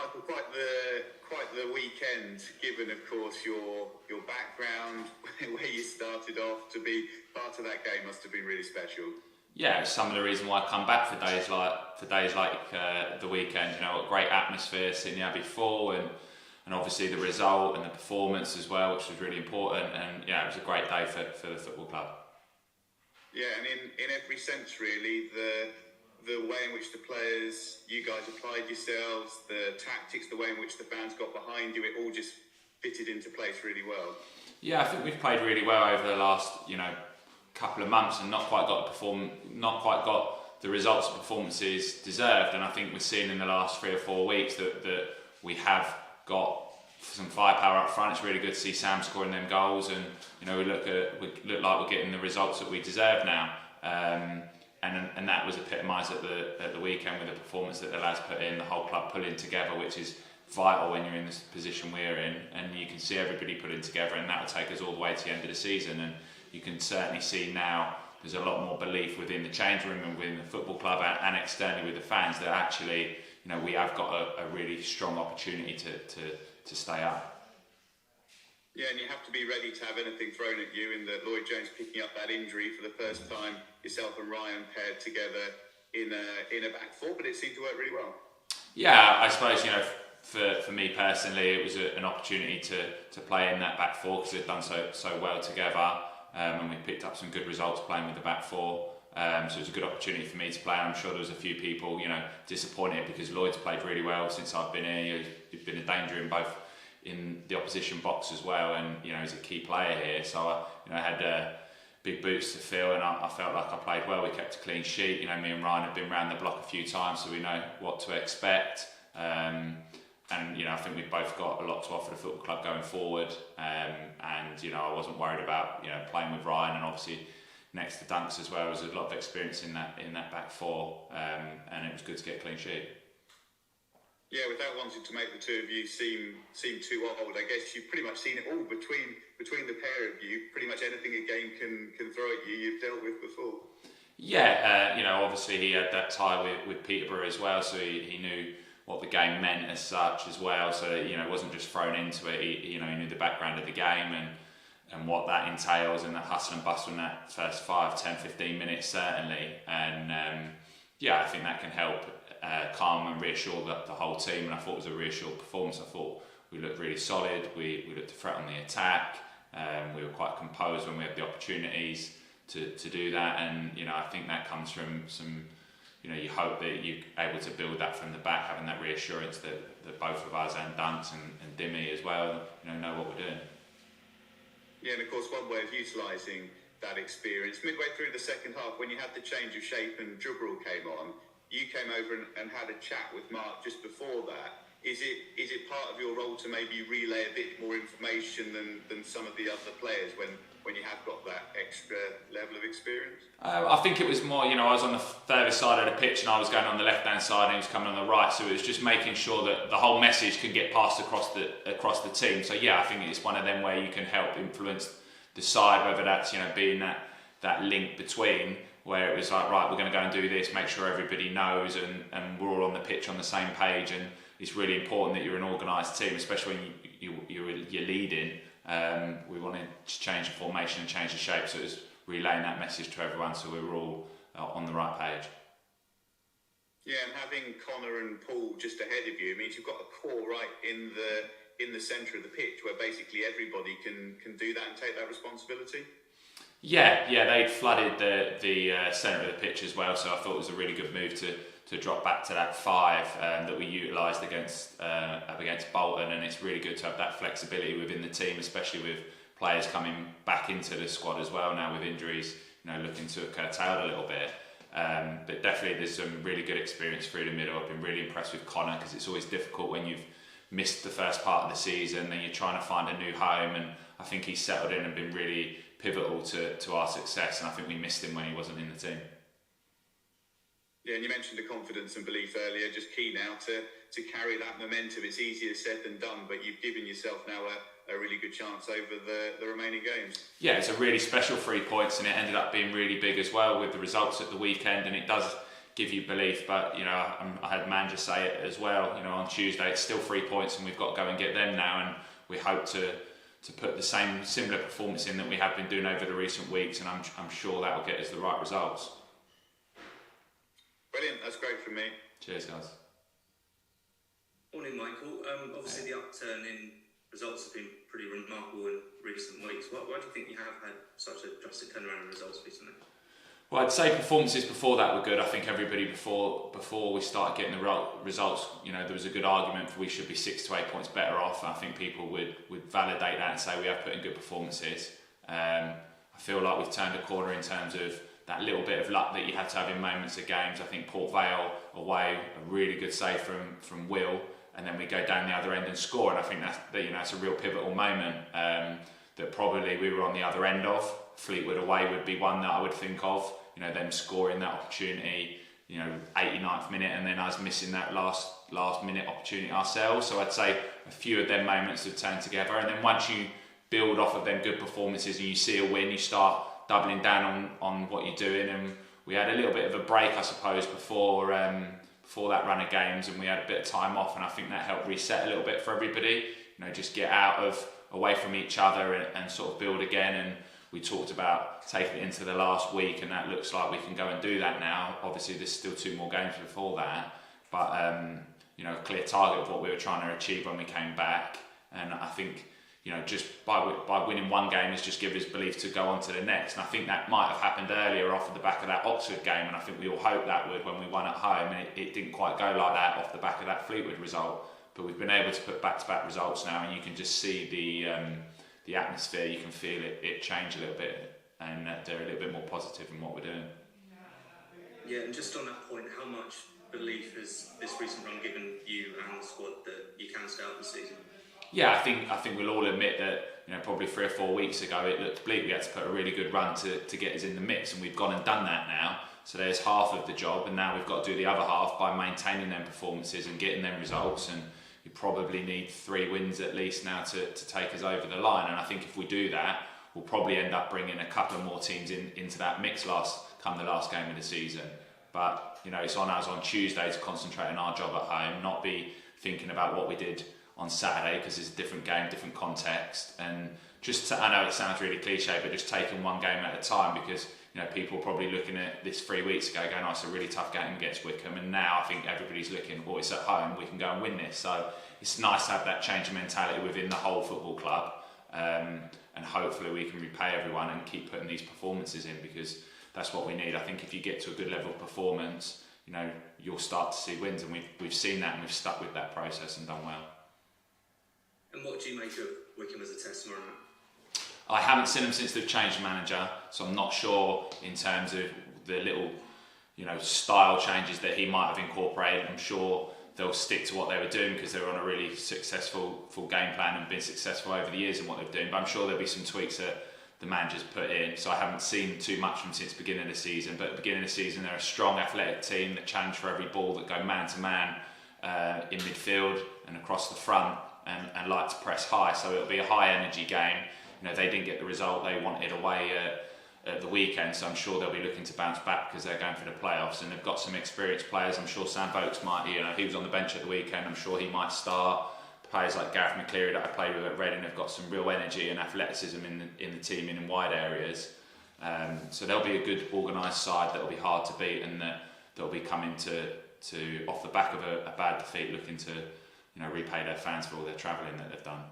Michael, quite the weekend, given of course your background, where you started off. To be part of that game must have been really special. Yeah, it's some of the reason why I come back for days like the weekend. You know, a great atmosphere, seeing the Abbey full, and obviously the result and the performance as well, which was really important. And yeah, it was a great day for the football club. Yeah, and in every sense, really, the way in which the players, you guys applied yourselves, the tactics, the way in which the fans got behind you, it all just fitted into place really well. Yeah, I think we've played really well over the last, couple of months, and not quite got the results and performances deserved. And I think we're seeing in the last 3 or 4 weeks that we have got some firepower up front. It's really good to see Sam scoring them goals, and we look like we're getting the results that we deserve now. And that was epitomised at the weekend with the performance that the lads put in, the whole club pulling together, which is vital when you're in this position we're in. And you can see everybody pulling together, and that will take us all the way to the end of the season. And you can certainly see now there's a lot more belief within the change room and within the football club and externally with the fans that actually, we have got a really strong opportunity to stay up. Yeah, and you have to be ready to have anything thrown at you. In that Lloyd Jones picking up that injury for the first time, yourself and Ryan paired together in a back four, but it seemed to work really well. Yeah, I suppose for me personally, it was an opportunity to play in that back four because they'd done so well together, and we picked up some good results playing with the back four. So it was a good opportunity for me to play. I'm sure there was a few people, disappointed because Lloyd's played really well since I've been here. He's been a danger in the opposition box as well, and he's a key player here. So I had big boots to fill, and I felt like I played well. We kept a clean sheet. Me and Ryan have been around the block a few times, so we know what to expect. And I think we've both got a lot to offer the football club going forward. And I wasn't worried about playing with Ryan, and obviously next to Dunks as well. There was a lot of experience in that back four, and it was good to get a clean sheet. Yeah, without wanting to make the two of you seem too old, I guess you've pretty much seen it all between the pair of you. Pretty much anything a game can throw at you, you've dealt with before. Yeah, obviously he had that tie with Peterborough as well, so he knew what the game meant as such as well. So it wasn't just thrown into it. He knew the background of the game and what that entails, and that hustle and bustle in that first 5, 10, 15 minutes certainly. And I think that can help calm and reassure the whole team. And I thought it was a reassured performance. I thought we looked really solid. We looked to threat on the attack. We were quite composed when we had the opportunities to do that. And I think that comes from some. You hope that you're able to build that from the back, having that reassurance that both of us and Dunks and Dimmy as well, know what we're doing. Yeah, and of course one way of utilising that experience, midway through the second half, when you had the change of shape and Jubril came on, you came over and had a chat with Mark just before that. Is it part of your role to maybe relay a bit more information than some of the other players when you have got that extra level of experience? I think it was more, I was on the furthest side of the pitch and I was going on the left-hand side and he was coming on the right, so it was just making sure that the whole message can get passed across the team. So yeah, I think it's one of them where you can help influence the side, whether that's being that link between, where it was like, right, we're going to go and do this, make sure everybody knows and we're all on the pitch on the same page. And it's really important that you're an organised team, especially when you're leading. We wanted to change the formation and change the shape, so it was relaying that message to everyone so we were all on the right page. Yeah, and having Connor and Paul just ahead of you means you've got a core right in the centre of the pitch where basically everybody can do that and take that responsibility. Yeah, they'd flooded the centre of the pitch as well, so I thought it was a really good move to drop back to that 5 that we utilised against Bolton, and it's really good to have that flexibility within the team, especially with players coming back into the squad as well now with injuries, looking to curtail a little bit. But definitely there's some really good experience through the middle. I've been really impressed with Connor because it's always difficult when you've missed the first part of the season and you're trying to find a new home, and I think he's settled in and been really pivotal to our success, and I think we missed him when he wasn't in the team. Yeah, and you mentioned the confidence and belief earlier. Just key now to carry that momentum. It's easier said than done, but you've given yourself now a really good chance over the remaining games. Yeah, it's a really special 3 points, and it ended up being really big as well with the results at the weekend, and it does give you belief. But I had Manja say it as well. On Tuesday it's still 3 points, and we've got to go and get them now. And we hope to put the same similar performance in that we have been doing over the recent weeks, and I'm sure that will get us the right results. Brilliant, that's great from me. Cheers, guys. Morning, Michael. Obviously, the upturn in results have been pretty remarkable in recent weeks. Why do you think you have had such a drastic turnaround in results recently? Well, I'd say performances before that were good. I think everybody before we started getting the results, there was a good argument for we should be 6 to 8 points better off. I think people would validate that and say we have put in good performances. I feel like we've turned a corner in terms of that little bit of luck that you had to have in moments of games. I think Port Vale away, a really good save from Will, and then we go down the other end and score. And I think that's a real pivotal moment that probably we were on the other end of. Fleetwood away would be one that I would think of, them scoring that opportunity, 89th minute, and then us missing that last minute opportunity ourselves. So I'd say a few of them moments have turned together, and then once you build off of them good performances and you see a win, you start doubling down on what you're doing. And we had a little bit of a break, I suppose, before that run of games, and we had a bit of time off, and I think that helped reset a little bit for everybody, just get away from each other and sort of build again. And we talked about taking it into the last week, and that looks like we can go and do that now. Obviously there's still 2 more games before that, but a clear target of what we were trying to achieve when we came back. And I think just by winning one game has just given us belief to go on to the next. And I think that might have happened earlier off the back of that Oxford game, and I think we all hoped that would when we won at home, and it didn't quite go like that off the back of that Fleetwood result. But we've been able to put back-to-back results now, and you can just see the atmosphere, you can feel it change a little bit, and they're a little bit more positive in what we're doing. Yeah, and just on that point, how much belief has this recent run given you and the squad that you can stay out the season? Yeah, I think we'll all admit that probably 3 or 4 weeks ago it looked bleak. We had to put a really good run to get us in the mix, and we've gone and done that now. So there's half of the job, and now we've got to do the other half by maintaining them performances and getting them results. And you probably need 3 wins at least now to take us over the line. And I think if we do that, we'll probably end up bringing a couple of more teams into that mix come the last game of the season. But it's on us on Tuesday to concentrate on our job at home, not be thinking about what we did on Saturday, because it's a different game, different context. And I know it sounds really cliche, but just taking one game at a time, because people are probably looking at this 3 weeks ago going, it's a really tough game against Wycombe, and now I think everybody's looking, it's at home, we can go and win this. So it's nice to have that change of mentality within the whole football club, and hopefully we can repay everyone and keep putting these performances in, because that's what we need. I think if you get to a good level of performance, you'll start to see wins, and we've seen that, and we've stuck with that process and done well. And what do you make of Wycombe as a test tomorrow? I haven't seen them since they've changed manager, so I'm not sure in terms of the little, style changes that he might have incorporated. I'm sure they'll stick to what they were doing, because they were on a really successful full game plan and been successful over the years in what they're doing. But I'm sure there'll be some tweaks that the manager's put in. So I haven't seen too much from since the beginning of the season. But at the beginning of the season, they're a strong athletic team that challenge for every ball, that go man to man in midfield and across the front, and like to press high. So it'll be a high energy game. They didn't get the result they wanted away at the weekend, so I'm sure they'll be looking to bounce back, because they're going for the playoffs, and they've got some experienced players. I'm sure Sam Vokes might, he was on the bench at the weekend, I'm sure he might start. Players like Gareth McCleary that I played with at Reading have got some real energy and athleticism in the team in wide areas. So they'll be a good organised side that'll be hard to beat, and that'll be coming to off the back of a bad defeat, looking to repay their fans for all their travelling that they've done.